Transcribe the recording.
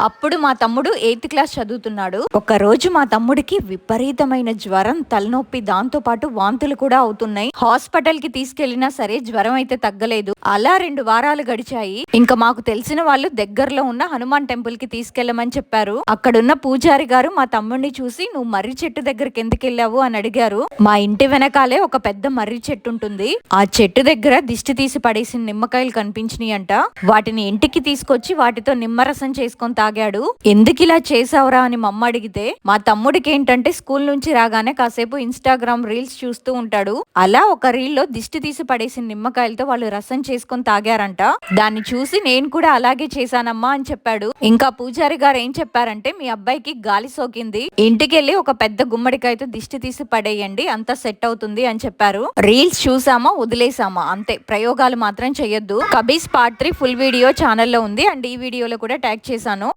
అప్పుడు మా తమ్ముడు 8th క్లాస్ చదువుతున్నాడు. ఒక రోజు మా తమ్ముడికి విపరీతమైన జ్వరం, తలనొప్పి, దాంతో పాటు వాంతులు కూడా అవుతున్నాయి. హాస్పిటల్ కి తీసుకెళ్లినా సరే జ్వరం అయితే తగ్గలేదు. అలా 2 వారాలు గడిచాయి. ఇంకా మాకు తెలిసిన వాళ్ళు దగ్గరలో ఉన్న హనుమాన్ టెంపుల్ కి తీసుకెళ్లమని చెప్పారు. అక్కడున్న పూజారి గారు మా తమ్ముడిని చూసి, నువ్వు మర్రి చెట్టు దగ్గరికి ఎందుకు వెళ్ళావు అని అడిగారు. మా ఇంటి వెనకాలే ఒక పెద్ద మర్రి చెట్టు ఉంటుంది. ఆ చెట్టు దగ్గర దిష్టి తీసి పడేసిన నిమ్మకాయలు కనిపించినాయి అంట. వాటిని ఇంటికి తీసుకొచ్చి వాటితో నిమ్మరసం చేసుకొని తాగాడు. ఎందుకు ఇలా చేసావురా అని మా అమ్మ అడిగితే, మా తమ్ముడికి ఏంటంటే స్కూల్ నుంచి రాగానే కాసేపు ఇన్స్టాగ్రామ్ రీల్స్ చూస్తూ ఉంటాడు. అలా ఒక రీల్ లో దిష్టి తీసి పడేసిన నిమ్మకాయలతో వాళ్ళు రసం చేసుకొని తాగారంట. దాన్ని చూసి నేను కూడా అలాగే చేశానమ్మా అని చెప్పాడు. ఇంకా పూజారి గారు ఏం చెప్పారంటే, మీ అబ్బాయికి గాలి సోకింది, ఇంటికెళ్ళి ఒక పెద్ద గుమ్మడికాయతో దిష్టి తీసి పడేయండి, అంతా సెట్ అవుతుంది అని చెప్పారు. రీల్స్ చూసామా వదిలేసామా అంతే, ప్రయోగాలు మాత్రం చెయ్యొద్దు. కబీస్ పార్ట్ 3 ఫుల్ వీడియో ఛానల్లో ఉంది అండ్ ఈ వీడియోలో కూడా ట్యాగ్ చేశాను.